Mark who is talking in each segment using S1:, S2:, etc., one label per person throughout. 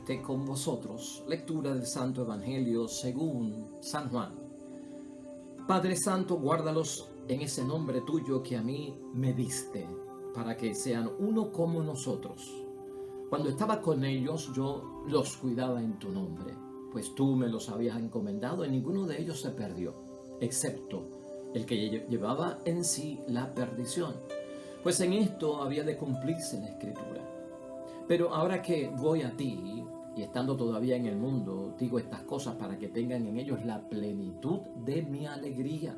S1: esté con vosotros. Lectura del Santo Evangelio según San Juan. Padre Santo, guárdalos en ese nombre tuyo que a mí me diste, para que sean uno como nosotros. Cuando estaba con ellos, yo los cuidaba en tu nombre, pues tú me los habías encomendado y ninguno de ellos se perdió, excepto el que llevaba en sí la perdición. Pues en esto había de cumplirse la Escritura. Pero ahora que voy a ti, y estando todavía en el mundo, digo estas cosas para que tengan en ellos la plenitud de mi alegría.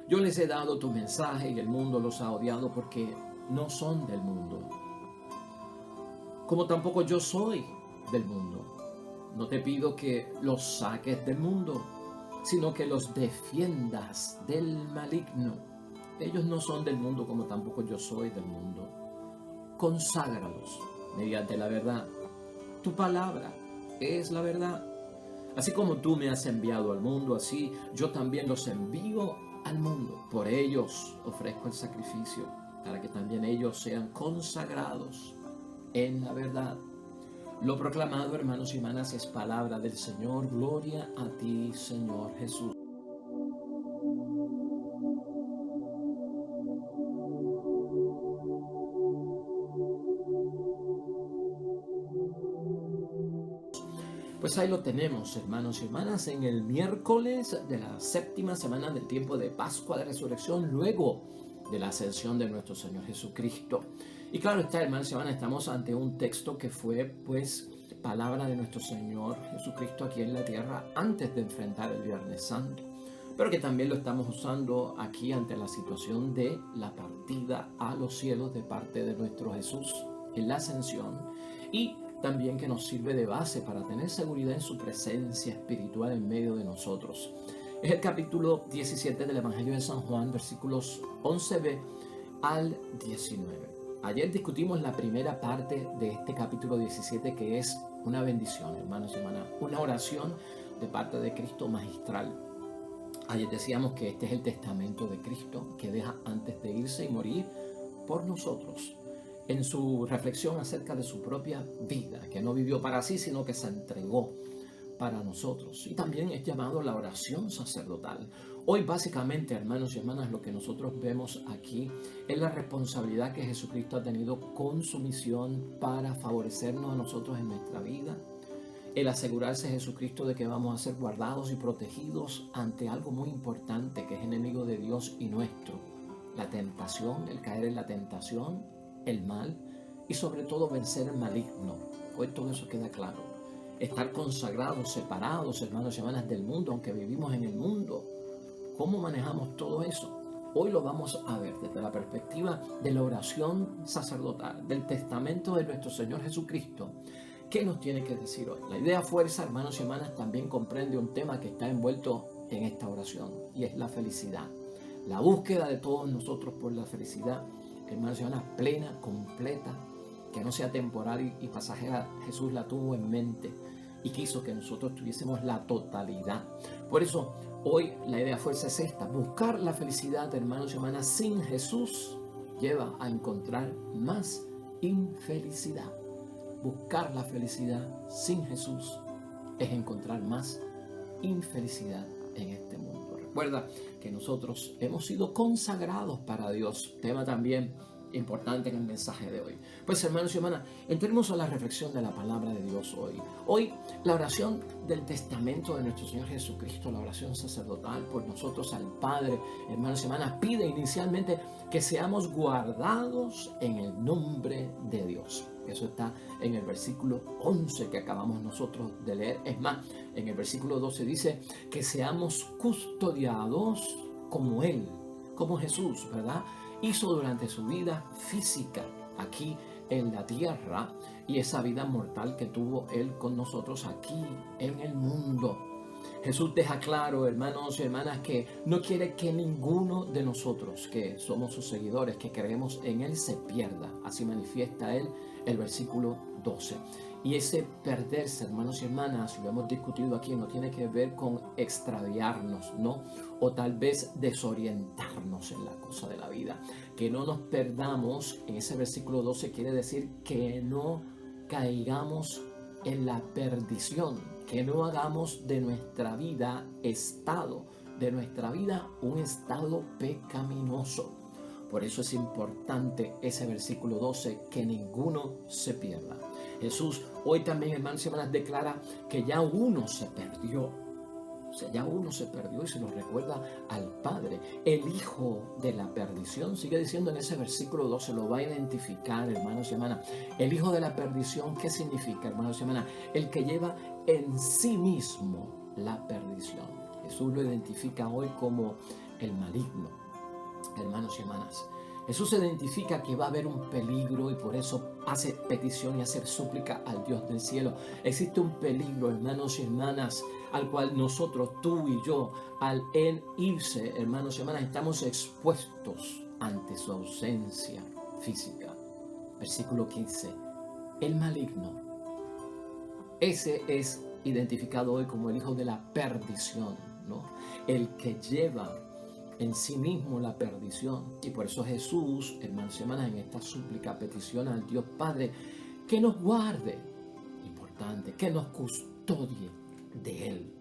S1: Yo les he dado tu mensaje y el mundo los ha odiado porque no son del mundo, como tampoco yo soy del mundo. No te pido que los saques del mundo, sino que los defiendas del maligno. Ellos no son del mundo como tampoco yo soy del mundo. Conságralos mediante la verdad. Tu palabra es la verdad. Así como tú me has enviado al mundo, así yo también los envío al mundo. Por ellos ofrezco el sacrificio, para que también ellos sean consagrados en la verdad. Lo proclamado, hermanos y hermanas, es palabra del Señor. Gloria a ti, Señor Jesús. Pues ahí lo tenemos, hermanos y hermanas, en el miércoles de la séptima semana del tiempo de Pascua de Resurrección, luego de la ascensión de nuestro Señor Jesucristo. Y claro está, hermanos y hermanas, estamos ante un texto que fue, pues, palabra de nuestro Señor Jesucristo aquí en la tierra antes de enfrentar el Viernes Santo, pero que también lo estamos usando aquí ante la situación de la partida a los cielos de parte de nuestro Jesús en la ascensión, y también que nos sirve de base para tener seguridad en su presencia espiritual en medio de nosotros. Es el capítulo 17 del Evangelio de San Juan, versículos 11b al 19. Ayer discutimos la primera parte de este capítulo 17, que es una bendición, hermanos y hermanas, una oración de parte de Cristo magistral. Ayer decíamos que este es el testamento de Cristo, que deja antes de irse y morir por nosotros, en su reflexión acerca de su propia vida, que no vivió para sí, sino que se entregó para nosotros. Y también es llamado la oración sacerdotal. Hoy básicamente, hermanos y hermanas, lo que nosotros vemos aquí es la responsabilidad que Jesucristo ha tenido con su misión para favorecernos a nosotros en nuestra vida. El asegurarse Jesucristo de que vamos a ser guardados y protegidos ante algo muy importante que es enemigo de Dios y nuestro. La tentación, el caer en la tentación, el mal, y sobre todo vencer el maligno. Hoy todo eso queda claro. Estar consagrados, separados, hermanos y hermanas, del mundo, aunque vivimos en el mundo. ¿Cómo manejamos todo eso? Hoy lo vamos a ver desde la perspectiva de la oración sacerdotal, del testamento de nuestro Señor Jesucristo. ¿Qué nos tiene que decir hoy? La idea fuerza, hermanos y hermanas, también comprende un tema que está envuelto en esta oración, y es la felicidad. La búsqueda de todos nosotros por la felicidad, hermanos y hermanas, plena, completa, que no sea temporal y pasajera. Jesús la tuvo en mente y quiso que nosotros tuviésemos la totalidad. Por eso, hoy la idea fuerza es esta: buscar la felicidad, hermanos y hermanas, sin Jesús lleva a encontrar más infelicidad. Buscar la felicidad sin Jesús es encontrar más infelicidad en este mundo. Recuerda que nosotros hemos sido consagrados para Dios, tema también importante en el mensaje de hoy. Pues, hermanos y hermanas, entremos a la reflexión de la palabra de Dios hoy. Hoy, la oración del testamento de nuestro Señor Jesucristo, la oración sacerdotal por nosotros al Padre, hermanos y hermanas, pide inicialmente que seamos guardados en el nombre de Dios. Eso está en el versículo 11 que acabamos nosotros de leer. Es más, en el versículo 12 dice que seamos custodiados como Él, como Jesús, ¿verdad?, hizo durante su vida física aquí en la tierra, y esa vida mortal que tuvo Él con nosotros aquí en el mundo. Jesús deja claro, hermanos y hermanas, que no quiere que ninguno de nosotros que somos sus seguidores, que creemos en Él, se pierda. Así manifiesta Él el versículo 12. Y ese perderse, hermanos y hermanas, lo hemos discutido aquí, no tiene que ver con extraviarnos, ¿no? O tal vez desorientarnos en la cosa de la vida. Que no nos perdamos, en ese versículo 12 quiere decir que no caigamos en la perdición, que no hagamos de nuestra vida un estado pecaminoso. Por eso es importante ese versículo 12, que ninguno se pierda. Jesús hoy también, hermanos y hermanas, declara que ya uno se perdió. O sea, ya uno se perdió y se lo recuerda al Padre. El hijo de la perdición, sigue diciendo en ese versículo 12, lo va a identificar, hermanos y hermanas. El hijo de la perdición, ¿qué significa, hermanos y hermanas? El que lleva en sí mismo la perdición. Jesús lo identifica hoy como el maligno. Hermanos y hermanas, Jesús identifica que va a haber un peligro y por eso hace petición y hace súplica al Dios del cielo. Existe un peligro, hermanos y hermanas, al cual nosotros, tú y yo, al en irse, hermanos y hermanas, estamos expuestos ante su ausencia física. Versículo 15. El maligno. Ese es identificado hoy como el hijo de la perdición, ¿no? El que lleva en sí mismo la perdición. Y por eso Jesús, hermanos y hermanas, en esta súplica peticiona al Dios Padre que nos guarde, importante, que nos custodie de Él.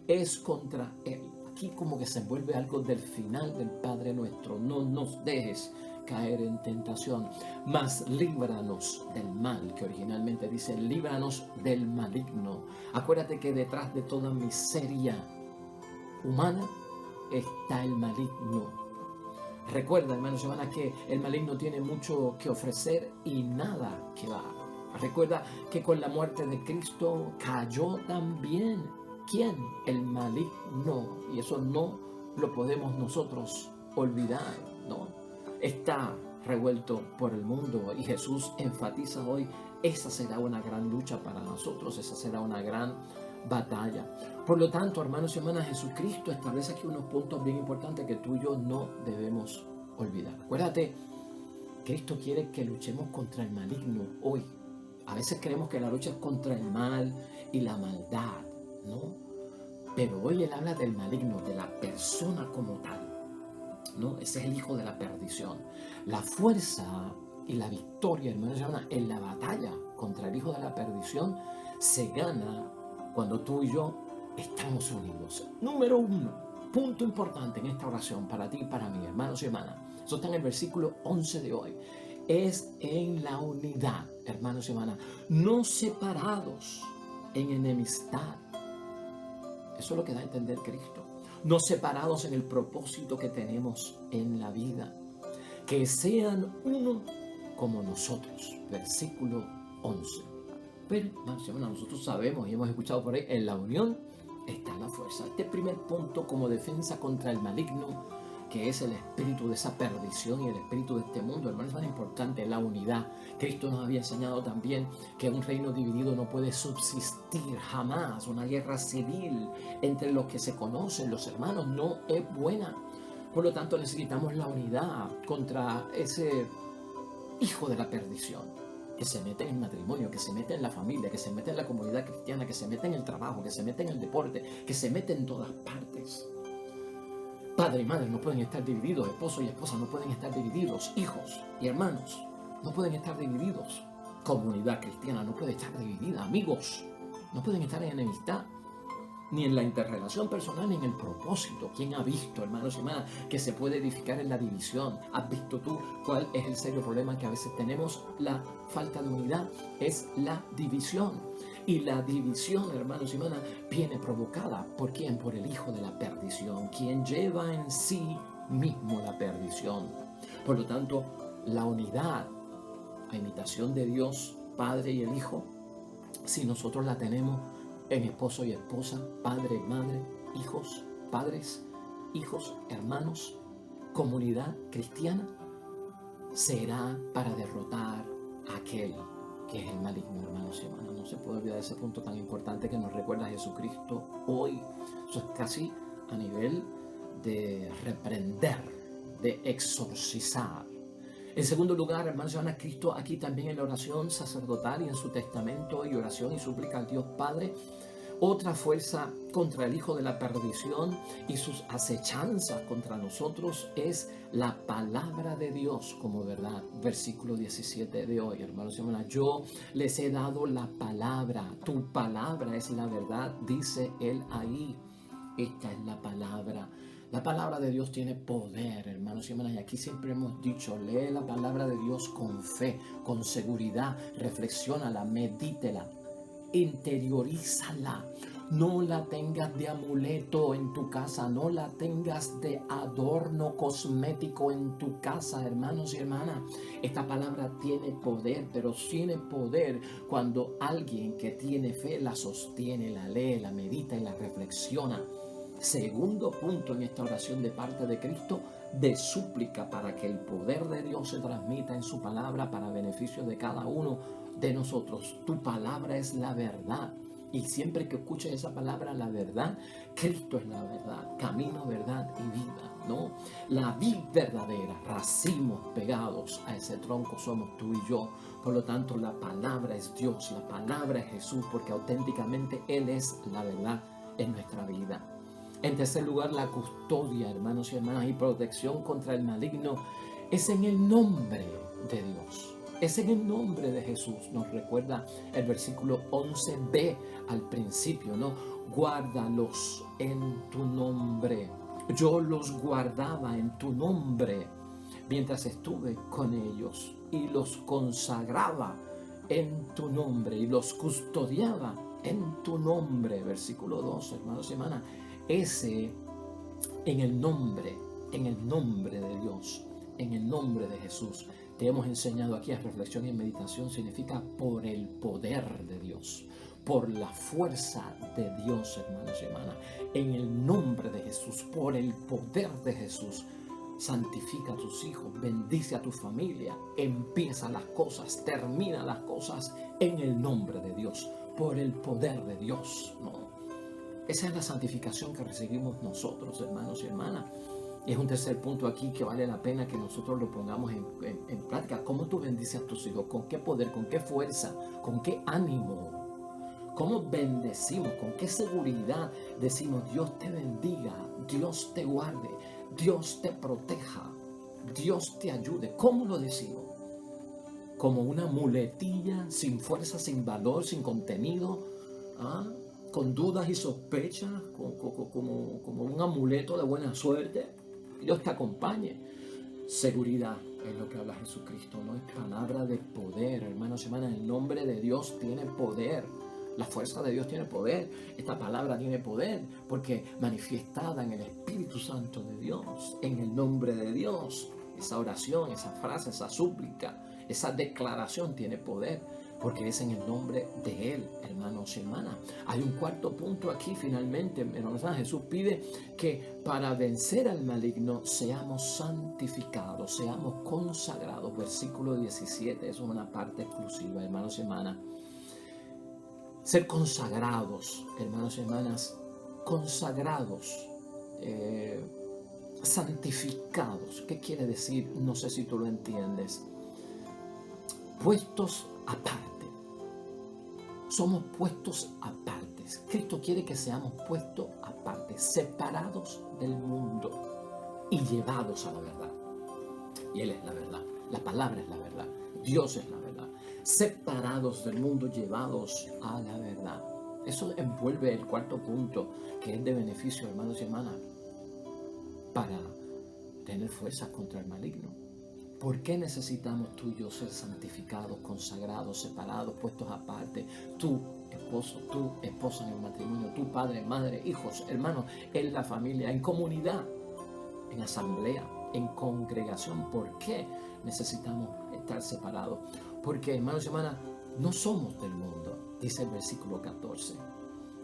S1: Es contra Él. Aquí como que se envuelve algo del final del Padre nuestro. No nos dejes caer en tentación, mas líbranos del mal, que originalmente dice líbranos del maligno. Acuérdate que detrás de toda miseria humana está el maligno. Recuerda, hermanos y hermanas, que el maligno tiene mucho que ofrecer y nada que dar. Recuerda que con la muerte de Cristo cayó también, ¿quién? El maligno. Y eso no lo podemos nosotros olvidar, ¿no? Está revuelto por el mundo y Jesús enfatiza hoy, esa será una gran lucha para nosotros, esa será una gran batalla. Por lo tanto, hermanos y hermanas, Jesucristo establece aquí unos puntos bien importantes que tú y yo no debemos olvidar. Acuérdate, Cristo quiere que luchemos contra el maligno hoy. A veces creemos que la lucha es contra el mal y la maldad, ¿no? Pero hoy Él habla del maligno, de la persona como tal, ¿no? Ese es el hijo de la perdición. La fuerza y la victoria, hermanos y hermanas, en la batalla contra el hijo de la perdición se gana cuando tú y yo estamos unidos. Número 1, punto importante en esta oración para ti y para mí, hermanos y hermanas. Eso está en el versículo 11 de hoy. Es en la unidad, hermanos y hermanas, no separados en enemistad. Eso es lo que da a entender Cristo. No separados en el propósito que tenemos en la vida. Que sean uno como nosotros. Versículo 11. Pero, hermanos y hermanas, nosotros sabemos y hemos escuchado por ahí, en la unión está la fuerza. Este primer punto como defensa contra el maligno, que es el espíritu de esa perdición y el espíritu de este mundo, hermanos, es más importante, la unidad. Cristo nos había enseñado también que un reino dividido no puede subsistir jamás. Una guerra civil entre los que se conocen, los hermanos, no es buena. Por lo tanto, necesitamos la unidad contra ese hijo de la perdición, que se mete en el matrimonio, que se mete en la familia, que se mete en la comunidad cristiana, que se mete en el trabajo, que se mete en el deporte, que se mete en todas partes. Padre y madre no pueden estar divididos, esposo y esposa no pueden estar divididos, hijos y hermanos no pueden estar divididos, comunidad cristiana no puede estar dividida, amigos no pueden estar en enemistad, ni en la interrelación personal, ni en el propósito. ¿Quién ha visto, hermanos y hermanas, que se puede edificar en la división? ¿Has visto tú cuál es el serio problema que a veces tenemos? La falta de unidad es la división. Y la división, hermanos y hermanas, viene provocada ¿por quién? Por el hijo de la perdición, quien lleva en sí mismo la perdición. Por lo tanto, la unidad, a imitación de Dios, Padre y el Hijo, si nosotros la tenemos en esposo y esposa, padre y madre, hijos, padres, hijos, hermanos, comunidad cristiana, será para derrotar a aquel que es el maligno, hermanos y hermanas. No se puede olvidar ese punto tan importante que nos recuerda Jesucristo hoy. Eso es casi a nivel de reprender, de exorcizar. En segundo lugar, hermanos y hermanas, Cristo aquí también en la oración sacerdotal y en su testamento y oración y súplica al Dios Padre, Otra fuerza contra el hijo de la perdición y sus acechanzas contra nosotros es la palabra de Dios como verdad. Versículo 17 de hoy, hermanos y hermanas. Yo les he dado la palabra. Tu palabra es la verdad, dice él ahí. Esta es la palabra. La palabra de Dios tiene poder, hermanos y hermanas. Y aquí siempre hemos dicho, lee la palabra de Dios con fe, con seguridad. Reflexiónala, medítela, interiorízala. No la tengas de amuleto en tu casa, no la tengas de adorno cosmético en tu casa, hermanos y hermanas. Esta palabra tiene poder, pero tiene poder cuando alguien que tiene fe la sostiene, la lee, la medita y la reflexiona. Segundo punto en esta oración de parte de Cristo, de súplica para que el poder de Dios se transmita en su palabra para beneficio de cada uno de nosotros. Tu palabra es la verdad. Y siempre que escuches esa palabra, la verdad, Cristo es la verdad, camino, verdad y vida, ¿no? La vid verdadera, racimos pegados a ese tronco somos tú y yo. Por lo tanto, la palabra es Dios, la palabra es Jesús, porque auténticamente Él es la verdad en nuestra vida. En tercer lugar, la custodia, hermanos y hermanas, y protección contra el maligno es en el nombre de Dios. Es en el nombre de Jesús. Nos recuerda el versículo 11b al principio, ¿no? Guárdalos en tu nombre. Yo los guardaba en tu nombre mientras estuve con ellos y los consagraba en tu nombre y los custodiaba en tu nombre. Versículo 2, hermanos y hermanas. Ese en el nombre de Dios, en el nombre de Jesús. Te hemos enseñado aquí a reflexión y meditación significa por el poder de Dios, por la fuerza de Dios, hermanos y hermanas. En el nombre de Jesús, por el poder de Jesús, santifica a tus hijos, bendice a tu familia, empieza las cosas, termina las cosas en el nombre de Dios, por el poder de Dios, ¿no? Esa es la santificación que recibimos nosotros, hermanos y hermanas. Y es un tercer punto aquí que vale la pena que nosotros lo pongamos en práctica. ¿Cómo tú bendices a tus hijos? ¿Con qué poder? ¿Con qué fuerza? ¿Con qué ánimo? ¿Cómo bendecimos? ¿Con qué seguridad decimos Dios te bendiga, Dios te guarde, Dios te proteja, Dios te ayude? ¿Cómo lo decimos? ¿Como una muletilla sin fuerza, sin valor, sin contenido? Con dudas y sospechas, como un amuleto de buena suerte. Dios te acompañe. Seguridad es lo que habla Jesucristo, ¿no? Es palabra de poder, hermanos y hermanas. El nombre de Dios tiene poder. La fuerza de Dios tiene poder. Esta palabra tiene poder porque manifestada en el Espíritu Santo de Dios, en el nombre de Dios. Esa oración, esa frase, esa súplica, esa declaración tiene poder. Porque es en el nombre de Él, hermanos y hermanas. Hay un cuarto punto aquí finalmente, hermanos. Jesús pide que para vencer al maligno seamos santificados, seamos consagrados. Versículo 17, es una parte exclusiva, hermanos y hermanas. Ser consagrados, hermanos y hermanas, consagrados, santificados. ¿Qué quiere decir? No sé si tú lo entiendes. Puestos aparte. Somos puestos aparte. Cristo quiere que seamos puestos aparte, separados del mundo y llevados a la verdad. Y Él es la verdad. La palabra es la verdad. Dios es la verdad. Separados del mundo, llevados a la verdad. Eso envuelve el cuarto punto, que es de beneficio, hermanos y hermanas, para tener fuerzas contra el maligno. ¿Por qué necesitamos tú y yo ser santificados, consagrados, separados, puestos aparte? Tú, esposo, tú, esposa en el matrimonio, tú, padre, madre, hijos, hermanos, en la familia, en comunidad, en asamblea, en congregación. ¿Por qué necesitamos estar separados? Porque, hermanos y hermanas, no somos del mundo, dice el versículo 14.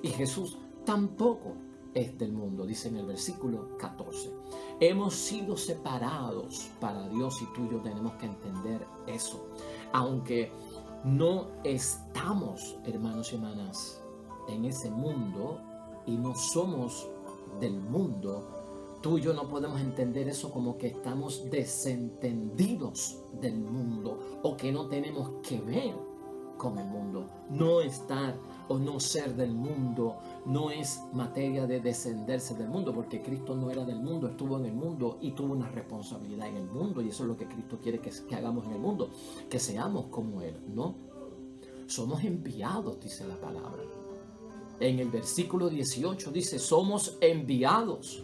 S1: Y Jesús tampoco es del mundo, dice en el versículo 14. Hemos sido separados para Dios y tú y yo tenemos que entender eso. Aunque no estamos, hermanos y hermanas, en ese mundo y no somos del mundo, tú y yo no podemos entender eso como que estamos desentendidos del mundo o que no tenemos que ver con el mundo. No estar o no ser del mundo no es materia de descenderse del mundo, porque Cristo no era del mundo, estuvo en el mundo y tuvo una responsabilidad en el mundo, y eso es lo que Cristo quiere que hagamos en el mundo, que seamos como Él, ¿no? Somos enviados, dice la palabra. En el versículo 18 dice, somos enviados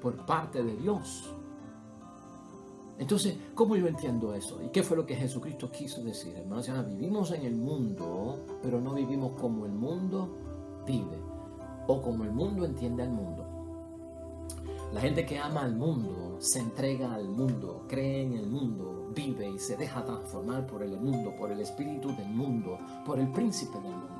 S1: por parte de Dios. Entonces, ¿cómo yo entiendo eso? ¿Y qué fue lo que Jesucristo quiso decir? Hermanos, vivimos en el mundo, pero no vivimos como el mundo vive o como el mundo entiende al mundo. La gente que ama al mundo, se entrega al mundo, cree en el mundo, vive y se deja transformar por el mundo, por el espíritu del mundo, por el príncipe del mundo.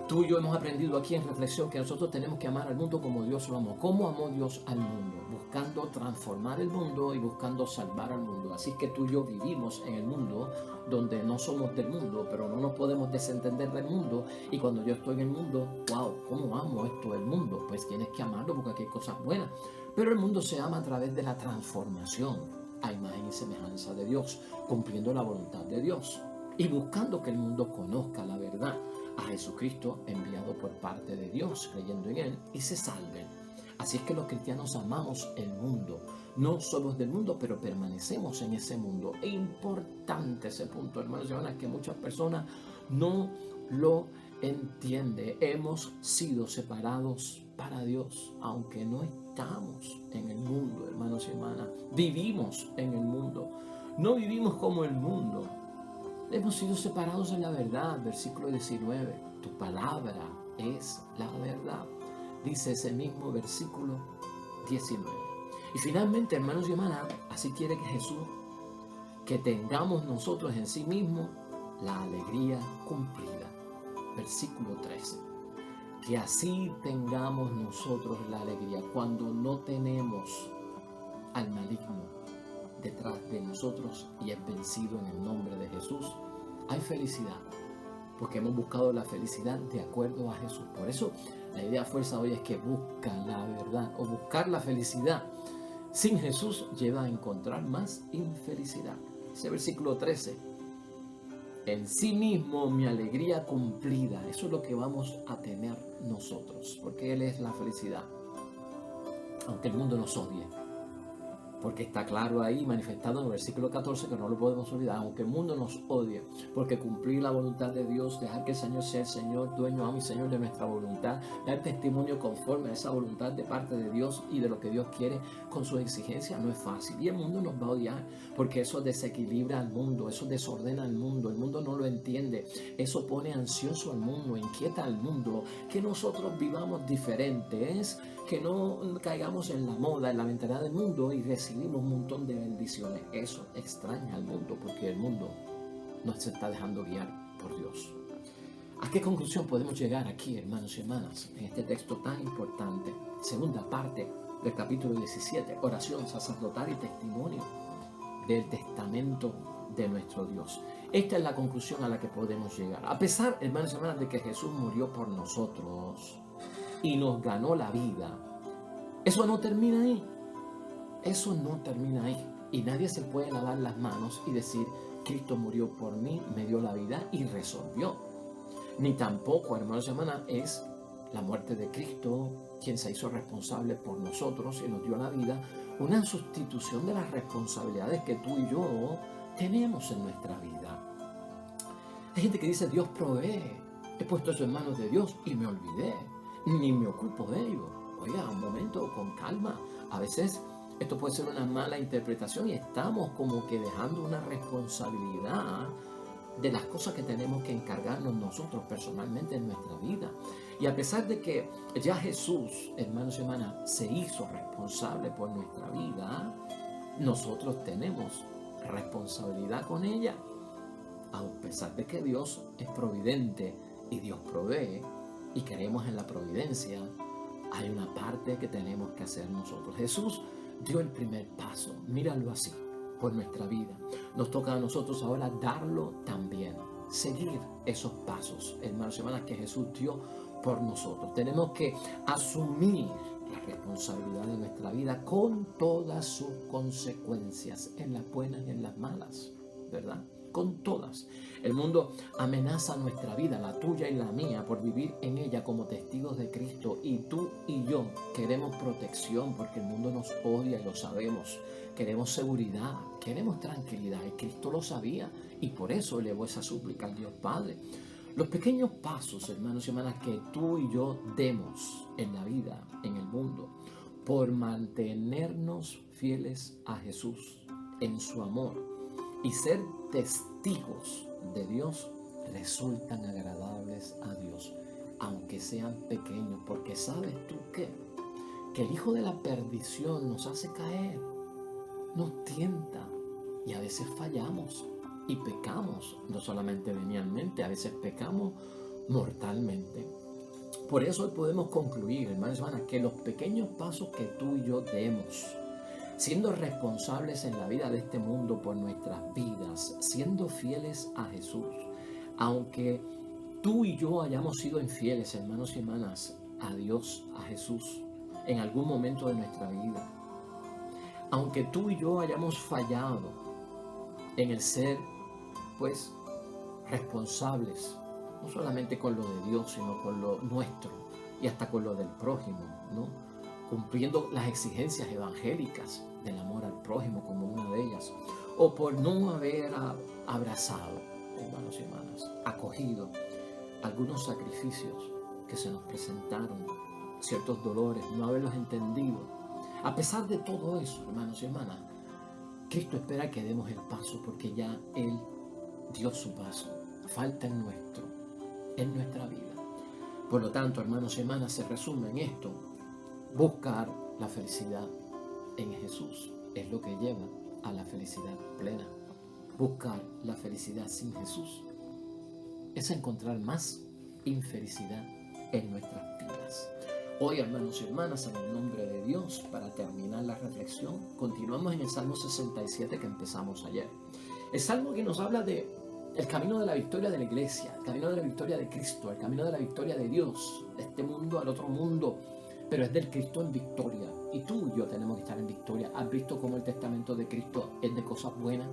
S1: Tú y yo hemos aprendido aquí en reflexión que nosotros tenemos que amar al mundo como Dios lo amó. ¿Cómo amó Dios al mundo? Buscando transformar el mundo y buscando salvar al mundo. Así que tú y yo vivimos en el mundo donde no somos del mundo, pero no nos podemos desentender del mundo. Y cuando yo estoy en el mundo, wow, ¿cómo amo esto del mundo? Pues tienes que amarlo porque aquí hay cosas buenas. Pero el mundo se ama a través de la transformación a imagen y semejanza de Dios, cumpliendo la voluntad de Dios y buscando que el mundo conozca la verdad, a Jesucristo enviado por parte de Dios, creyendo en Él y se salven. Así es que los cristianos amamos el mundo. No somos del mundo, pero permanecemos en ese mundo. Es importante ese punto, hermanos y hermanas, que muchas personas no lo entienden. Hemos sido separados para Dios, aunque no estamos en el mundo, hermanos y hermanas. Vivimos en el mundo. No vivimos como el mundo. Hemos sido separados en la verdad, versículo 19. Tu palabra es la verdad, dice ese mismo versículo 19. Y finalmente, hermanos y hermanas, así quiere que Jesús, que tengamos nosotros en sí mismo la alegría cumplida. Versículo 13. Que así tengamos nosotros la alegría cuando no tenemos al maligno detrás de nosotros y es vencido en el nombre de Jesús. Hay felicidad porque hemos buscado la felicidad de acuerdo a Jesús. Por eso la idea fuerza hoy es que busca la verdad o buscar la felicidad sin Jesús lleva a encontrar más infelicidad. Ese versículo 13, en sí mismo mi alegría cumplida, eso es lo que vamos a tener nosotros, porque Él es la felicidad, aunque el mundo nos odie. Porque está claro ahí, manifestado en el versículo 14, que no lo podemos olvidar, aunque el mundo nos odie, porque cumplir la voluntad de Dios, dejar que el Señor sea el Señor, dueño, amo y Señor de nuestra voluntad, dar testimonio conforme a esa voluntad de parte de Dios y de lo que Dios quiere con sus exigencias, no es fácil. Y el mundo nos va a odiar, porque eso desequilibra al mundo, eso desordena al mundo, el mundo no lo entiende, eso pone ansioso al mundo, inquieta al mundo, que nosotros vivamos diferentes, que no caigamos en la moda, en la mentalidad del mundo y recibimos un montón de bendiciones. Eso extraña al mundo porque el mundo no se está dejando guiar por Dios. ¿A qué conclusión podemos llegar aquí, hermanos y hermanas, en este texto tan importante? Segunda parte del capítulo 17, oración sacerdotal y testimonio del testamento de nuestro Dios. Esta es la conclusión a la que podemos llegar. A pesar, hermanos y hermanas, de que Jesús murió por nosotros y nos ganó la vida, eso no termina ahí. Eso no termina ahí. Y nadie se puede lavar las manos y decir, Cristo murió por mí, me dio la vida y resolvió. Ni tampoco, hermanos y hermanas, es la muerte de Cristo quien se hizo responsable por nosotros y nos dio la vida, una sustitución de las responsabilidades que tú y yo tenemos en nuestra vida. Hay gente que dice, Dios provee, he puesto eso en manos de Dios y me olvidé, ni me ocupo de ello. Oiga, un momento, con calma. A veces esto puede ser una mala interpretación y estamos como que dejando una responsabilidad de las cosas que tenemos que encargarnos nosotros personalmente en nuestra vida. Y a pesar de que ya Jesús, hermanos y hermanas, se hizo responsable por nuestra vida, nosotros tenemos responsabilidad con ella. A pesar de que Dios es providente y Dios provee y creemos en la providencia, hay una parte que tenemos que hacer nosotros. Jesús dio el primer paso, míralo así, por nuestra vida. Nos toca a nosotros ahora darlo también, seguir esos pasos, hermanos y hermanas, que Jesús dio por nosotros. Tenemos que asumir la responsabilidad de nuestra vida con todas sus consecuencias, en las buenas y en las malas, ¿verdad? Con todas. El mundo amenaza nuestra vida, la tuya y la mía, por vivir en ella como testigos de Cristo. Y tú y yo queremos protección porque el mundo nos odia y lo sabemos. Queremos seguridad, queremos tranquilidad y Cristo lo sabía y por eso elevó esa súplica al Dios Padre. Los pequeños pasos, hermanos y hermanas, que tú y yo demos en la vida, en el mundo, por mantenernos fieles a Jesús en su amor y ser testigos de Dios, resultan agradables a Dios, aunque sean pequeños, porque ¿sabes tú qué? Que el hijo de la perdición nos hace caer, nos tienta y a veces fallamos y pecamos, no solamente venialmente, a veces pecamos mortalmente. Por eso hoy podemos concluir, hermanos y hermanas, que los pequeños pasos que tú y yo demos, siendo responsables en la vida de este mundo por nuestras vidas, siendo fieles a Jesús, aunque tú y yo hayamos sido infieles, hermanos y hermanas, a Dios, a Jesús, en algún momento de nuestra vida, aunque tú y yo hayamos fallado en el ser, pues, responsables, no solamente con lo de Dios, sino con lo nuestro y hasta con lo del prójimo, ¿no? Cumpliendo las exigencias evangélicas del amor al prójimo como una de ellas, o por no haber abrazado, hermanos y hermanas, acogido algunos sacrificios que se nos presentaron, ciertos dolores, no haberlos entendido. A pesar de todo eso, hermanos y hermanas, Cristo espera que demos el paso porque ya Él dio su paso. Falta en nuestra vida. Por lo tanto, hermanos y hermanas, se resume en esto: buscar la felicidad en Jesús es lo que lleva a la felicidad plena. Buscar la felicidad sin Jesús es encontrar más infelicidad en nuestras vidas. Hoy, hermanos y hermanas, en el nombre de Dios, para terminar la reflexión, continuamos en el Salmo 67 que empezamos ayer. El Salmo que nos habla de el camino de la victoria de la iglesia, el camino de la victoria de Cristo, el camino de la victoria de Dios, de este mundo al otro mundo, pero es del Cristo en victoria. Y tú y yo tenemos que estar en victoria. ¿Has visto cómo el testamento de Cristo es de cosas buenas?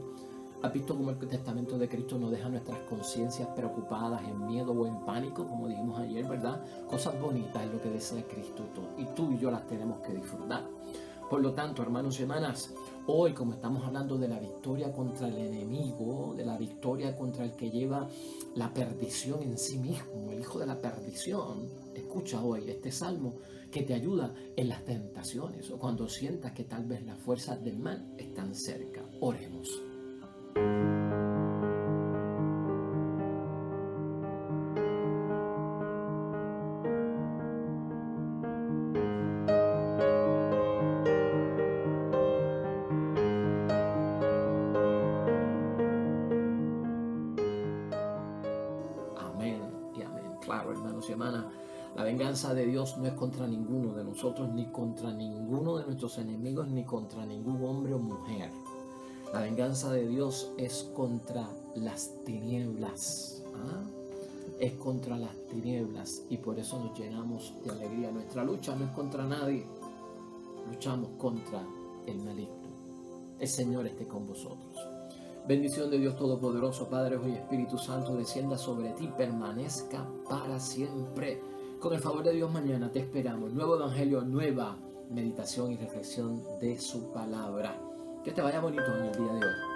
S1: ¿Has visto cómo el testamento de Cristo nos deja nuestras conciencias preocupadas, en miedo o en pánico, como dijimos ayer, verdad? Cosas bonitas es lo que desea Cristo y tú y yo las tenemos que disfrutar. Por lo tanto, hermanos y hermanas, hoy, como estamos hablando de la victoria contra el enemigo, de la victoria contra el que lleva la perdición en sí mismo, el hijo de la perdición, escucha hoy este salmo que te ayuda en las tentaciones o cuando sientas que tal vez las fuerzas del mal están cerca. Oremos. Claro, hermanos y hermanas, la venganza de Dios no es contra ninguno de nosotros, ni contra ninguno de nuestros enemigos, ni contra ningún hombre o mujer. La venganza de Dios es contra las tinieblas. Es contra las tinieblas y por eso nos llenamos de alegría. Nuestra lucha no es contra nadie, luchamos contra el maligno. El Señor esté con vosotros. Bendición de Dios Todopoderoso, Padre, Hijo y Espíritu Santo, descienda sobre ti, permanezca para siempre. Con el favor de Dios, mañana te esperamos. Nuevo Evangelio, nueva meditación y reflexión de su palabra. Que te vaya bonito en el día de hoy.